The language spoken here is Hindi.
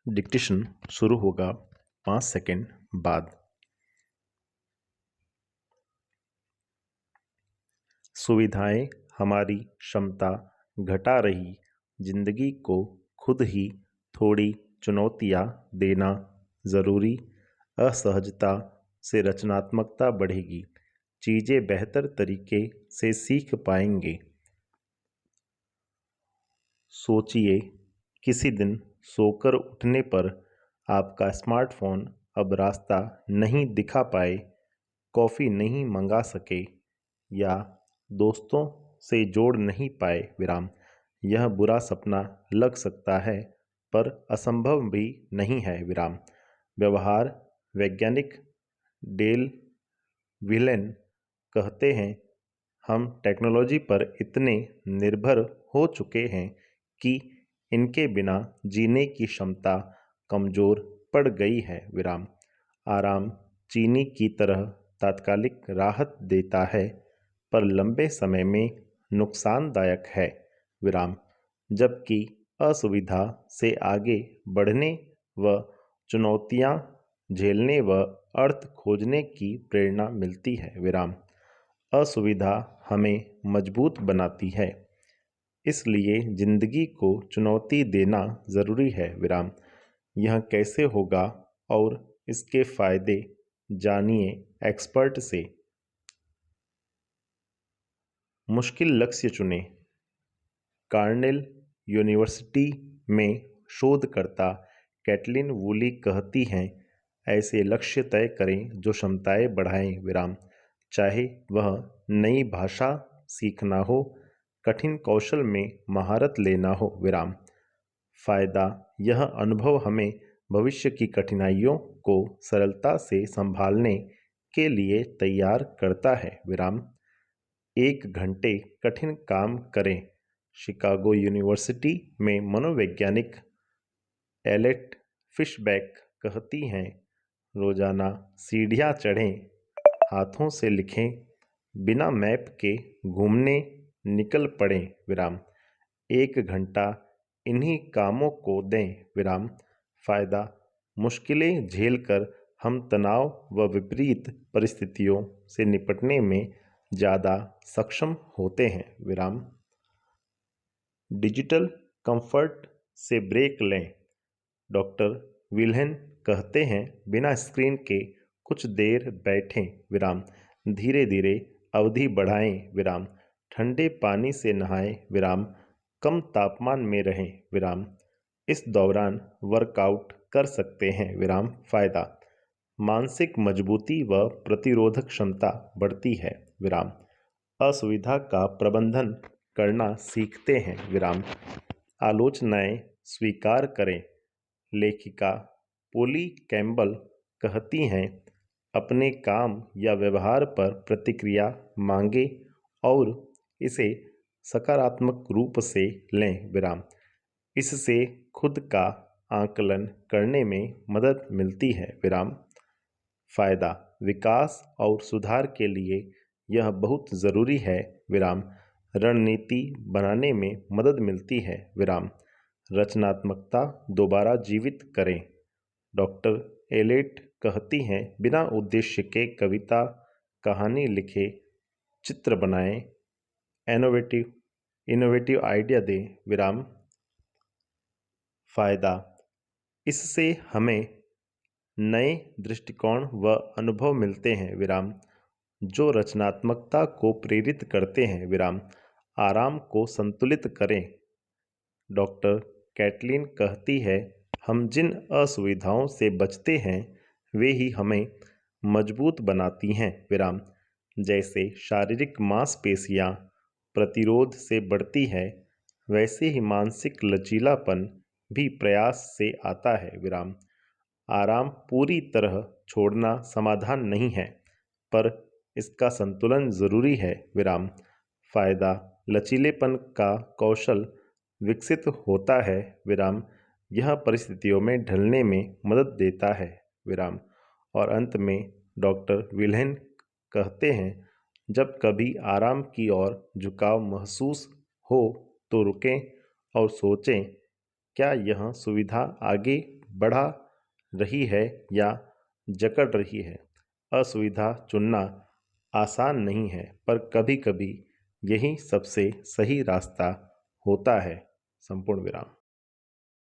डिक्टेशन शुरू होगा 5 सेकंड बाद। सुविधाएं हमारी क्षमता घटा रही जिंदगी को खुद ही थोड़ी चुनौतियां देना जरूरी। असहजता से रचनात्मकता बढ़ेगी, चीजें बेहतर तरीके से सीख पाएंगे। सोचिए, किसी दिन सोकर उठने पर आपका स्मार्टफोन अब रास्ता नहीं दिखा पाए, कॉफ़ी नहीं मंगा सके या दोस्तों से जोड़ नहीं पाए विराम। यह बुरा सपना लग सकता है, पर असंभव भी नहीं है विराम। व्यवहार वैज्ञानिक डेल विलेन कहते हैं, हम टेक्नोलॉजी पर इतने निर्भर हो चुके हैं कि इनके बिना जीने की क्षमता कमज़ोर पड़ गई है विराम। आराम चीनी की तरह तात्कालिक राहत देता है, पर लंबे समय में नुकसानदायक है विराम। जबकि असुविधा से आगे बढ़ने व चुनौतियां झेलने व अर्थ खोजने की प्रेरणा मिलती है विराम। असुविधा हमें मजबूत बनाती है, इसलिए जिंदगी को चुनौती देना ज़रूरी है विराम। यह कैसे होगा और इसके फायदे जानिए एक्सपर्ट से। मुश्किल लक्ष्य चुनें। कार्नेल यूनिवर्सिटी में शोधकर्ता कैटलिन वूली कहती हैं, ऐसे लक्ष्य तय करें जो क्षमताएं बढ़ाएं विराम। चाहे वह नई भाषा सीखना हो, कठिन कौशल में महारत लेना हो विराम। फायदा, यह अनुभव हमें भविष्य की कठिनाइयों को सरलता से संभालने के लिए तैयार करता है विराम। 1 घंटे कठिन काम करें। शिकागो यूनिवर्सिटी में मनोवैज्ञानिक एलेट फिशबैक कहती हैं, रोजाना सीढ़ियाँ चढ़ें, हाथों से लिखें, बिना मैप के घूमने निकल पड़ें विराम। 1 घंटा इन्हीं कामों को दें विराम। फायदा, मुश्किलें झेलकर हम तनाव व विपरीत परिस्थितियों से निपटने में ज़्यादा सक्षम होते हैं विराम। डिजिटल कंफर्ट से ब्रेक लें। डॉक्टर विल्हेन कहते हैं, बिना स्क्रीन के कुछ देर बैठें विराम। धीरे धीरे अवधि बढ़ाएं विराम। ठंडे पानी से नहाएं विराम। कम तापमान में रहें विराम। इस दौरान वर्कआउट कर सकते हैं विराम। फायदा, मानसिक मजबूती व प्रतिरोधक क्षमता बढ़ती है विराम। असुविधा का प्रबंधन करना सीखते हैं विराम। आलोचनाएं स्वीकार करें। लेखिका पोली कैम्पबेल कहती हैं, अपने काम या व्यवहार पर प्रतिक्रिया मांगे और इसे सकारात्मक रूप से लें विराम। इससे खुद का आकलन करने में मदद मिलती है विराम। फायदा, विकास और सुधार के लिए यह बहुत ज़रूरी है विराम। रणनीति बनाने में मदद मिलती है विराम। रचनात्मकता दोबारा जीवित करें। डॉक्टर एलेट कहती हैं, बिना उद्देश्य के कविता, कहानी लिखे, चित्र बनाएं, इनोवेटिव आइडिया दें विराम। फायदा, इससे हमें नए दृष्टिकोण व अनुभव मिलते हैं विराम, जो रचनात्मकता को प्रेरित करते हैं विराम। आराम को संतुलित करें। डॉक्टर कैटलिन कहती है, हम जिन असुविधाओं से बचते हैं वे ही हमें मजबूत बनाती हैं विराम। जैसे शारीरिक मांसपेशियां प्रतिरोध से बढ़ती है, वैसे ही मानसिक लचीलापन भी प्रयास से आता है विराम। आराम पूरी तरह छोड़ना समाधान नहीं है, पर इसका संतुलन ज़रूरी है विराम। फायदा, लचीलेपन का कौशल विकसित होता है विराम। यह परिस्थितियों में ढलने में मदद देता है विराम। और अंत में डॉक्टर विल्हेन कहते हैं, जब कभी आराम की ओर झुकाव महसूस हो तो रुकें और सोचें, क्या यह सुविधा आगे बढ़ा रही है या जकड़ रही है। असुविधा चुनना आसान नहीं है, पर कभी कभी यही सबसे सही रास्ता होता है। संपूर्ण विराम।